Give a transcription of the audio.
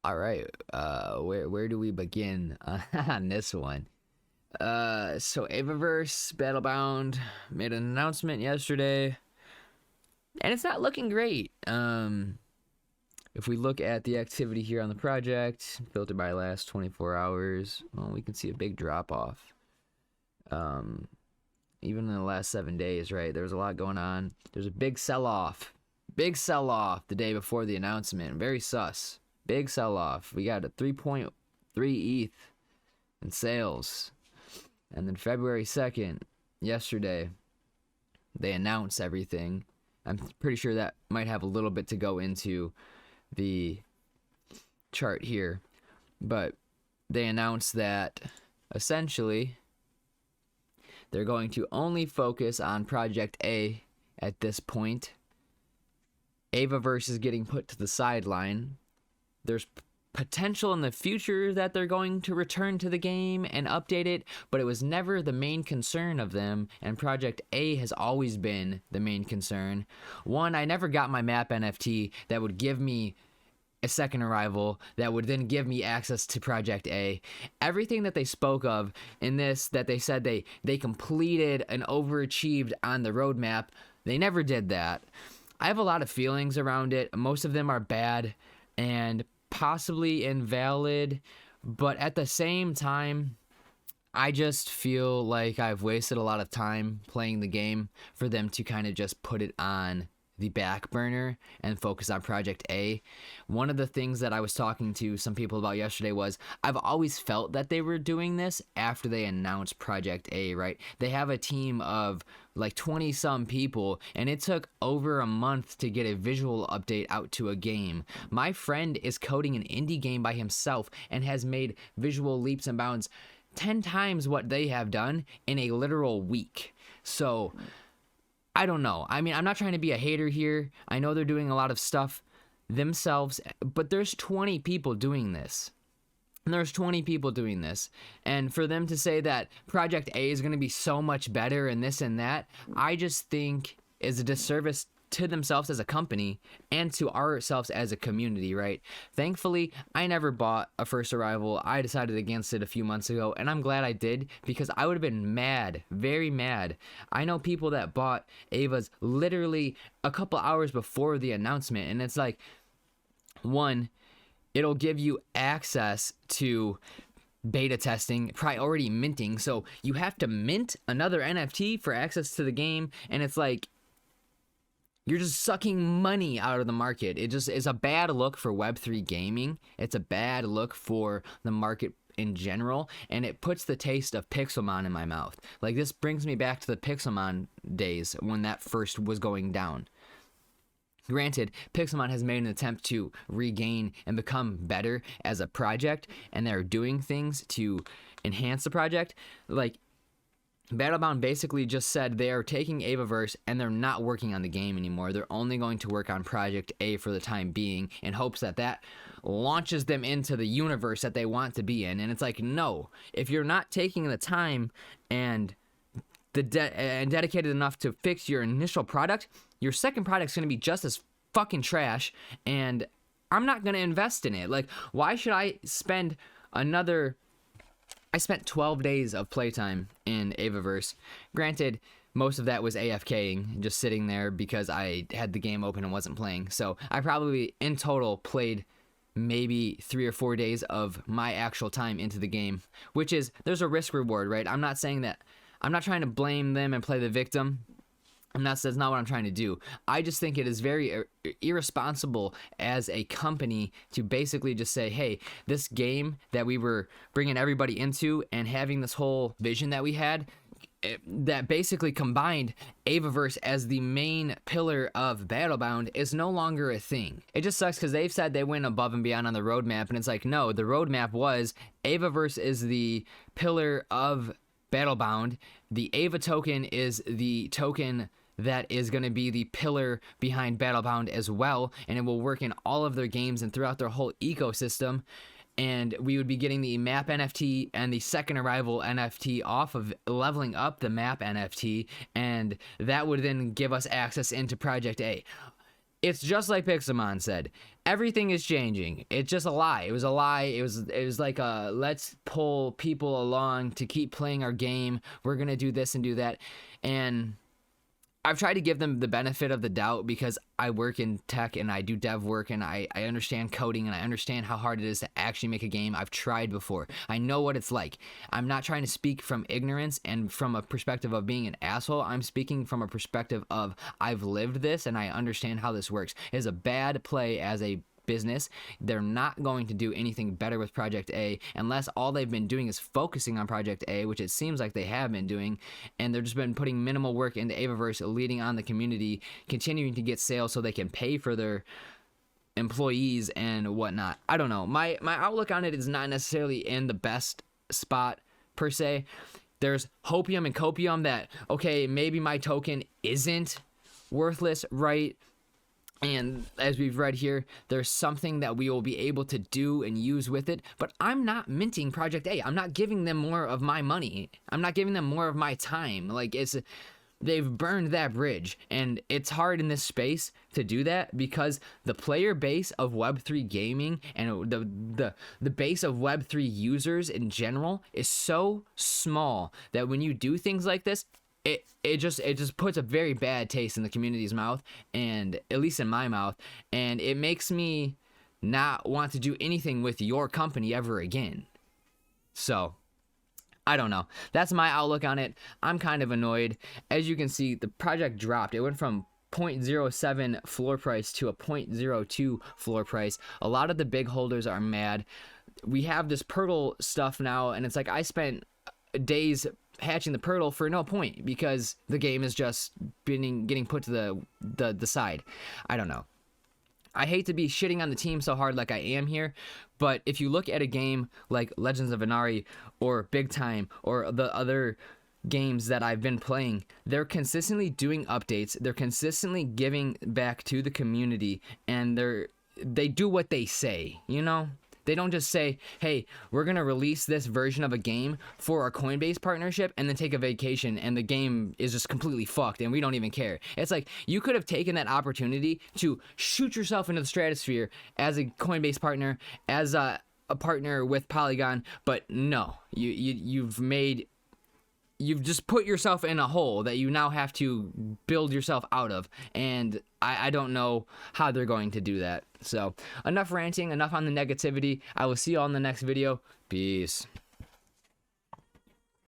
All right. Where do we begin on this one? So Evaverse Battlebound made an announcement yesterday, and it's not looking great. If we look at the activity here on the project, filtered by last 24 hours, well, we can see a big drop off. Even in the last 7 days, right? There's a lot going on. There's a big sell off the day before the announcement. Very sus. Big sell off. We got a 3.3 ETH in sales. And then February 2nd, yesterday, they announced everything. I'm pretty sure that might have a little bit to go into the chart here. But they announced that essentially they're going to only focus on Project A at this point. Evaverse is getting put to the sideline. There's potential in the future that they're going to return to the game and update it, but it was never the main concern of them, and Project A has always been the main concern. One, I never got my map NFT that would give me a second arrival that would then give me access to Project A. Everything that they spoke of in this, that they said they completed and overachieved on the roadmap, they never did that. I have a lot of feelings around it. Most of them are bad and possibly invalid, but at the same time, I just feel like I've wasted a lot of time playing the game for them to kind of just put it on the back burner and focus on Project A. One of the things that I was talking to some people about yesterday was I've always felt that they were doing this after they announced Project A, right? They have a team of like 20 some people, and it took over a month to get a visual update out to a game. My friend is coding an indie game by himself and has made visual leaps and bounds 10 times what they have done in a literal week. So I don't know. I mean, I'm not trying to be a hater here. I know they're doing a lot of stuff themselves, but there's 20 people doing this. And there's 20 people doing this. And for them to say that Project A is going to be so much better and this and that, I just think is a disservice to themselves as a company and to ourselves as a community, right? Thankfully, I never bought a first arrival. I decided against it a few months ago, and I'm glad I did because I would have been mad, very mad. I know people that bought Ava's literally a couple hours before the announcement, and it's like, one, it'll give you access to beta testing, priority minting, so you have to mint another NFT for access to the game, and it's like, you're just sucking money out of the market. It just is a bad look for Web3 gaming. It's a bad look for the market in general, and it puts the taste of Pixelmon in my mouth. Like, this brings me back to the Pixelmon days when that first was going down. Granted, Pixelmon has made an attempt to regain and become better as a project, and they're doing things to enhance the project. Like, Battlebound basically just said they are taking Evaverse and they're not working on the game anymore. They're only going to work on Project A for the time being in hopes that that launches them into the universe that they want to be in. And it's like, no, if you're not taking the time and and dedicated enough to fix your initial product, your second product's going to be just as fucking trash, and I'm not going to invest in it. Like, why should I spend another... I spent 12 days of playtime in Evaverse. Granted, most of that was AFKing, just sitting there because I had the game open and wasn't playing. So I probably, in total, played maybe 3 or 4 days of my actual time into the game, which is, there's a risk reward, right? I'm not saying that, I'm not trying to blame them and play the victim. That's not what I'm trying to do. I just think it is very irresponsible as a company to basically just say, hey, this game that we were bringing everybody into and having this whole vision that we had, that basically combined Evaverse as the main pillar of Battlebound is no longer a thing. It just sucks because they've said they went above and beyond on the roadmap, and it's like, no, the roadmap was Evaverse is the pillar of Battlebound. The Ava token is the token that is going to be the pillar behind Battlebound as well, and it will work in all of their games and throughout their whole ecosystem. And we would be getting the map NFT and the second arrival NFT off of leveling up the map NFT, and that would then give us access into Project A. It's just like Pixelmon said. Everything is changing. It's just a lie. It was a lie. It was like a let's pull people along to keep playing our game. We're gonna do this and do that, and I've tried to give them the benefit of the doubt because I work in tech and I do dev work and I understand coding and I understand how hard it is to actually make a game. I've tried before. I know what it's like. I'm not trying to speak from ignorance and from a perspective of being an asshole. I'm speaking from a perspective of I've lived this and I understand how this works. It is a bad play as a business. They're not going to do anything better with Project A unless all they've been doing is focusing on Project A, which it seems like they have been doing, and they've just been putting minimal work into Evaverse, leading on the community, continuing to get sales so they can pay for their employees and whatnot. I don't know. My outlook on it is not necessarily in the best spot per se. There's hopium and copium that, okay, maybe my token isn't worthless, right? And as we've read here, there's something that we will be able to do and use with it. But I'm not minting Project A. I'm not giving them more of my money. I'm not giving them more of my time. Like, they've burned that bridge. And it's hard in this space to do that because the player base of Web3 gaming and the base of Web3 users in general is so small that when you do things like this, it just puts a very bad taste in the community's mouth, and at least in my mouth, and it makes me not want to do anything with your company ever again. So I don't know. That's my outlook on it. I'm kind of annoyed. As you can see, the project dropped. It went from 0.07 floor price to a 0.02 floor price. A lot of the big holders are mad. We have this Pirtle stuff now, and it's like I spent days hatching the Pirtle for no point because the game is just getting put to the side. I don't know. I hate to be shitting on the team so hard like I am here, but if you look at a game like Legends of Inari or Big Time or the other games that I've been playing, they're consistently doing updates, they're consistently giving back to the community, and they do what they say, you know? They don't just say, hey, we're going to release this version of a game for our Coinbase partnership and then take a vacation and the game is just completely fucked and we don't even care. It's like you could have taken that opportunity to shoot yourself into the stratosphere as a Coinbase partner, as a partner with Polygon, but no, you've just put yourself in a hole that you now have to build yourself out of, and I don't know how they're going to do that. So enough ranting, enough on the negativity. I will see you all in the next video. Peace.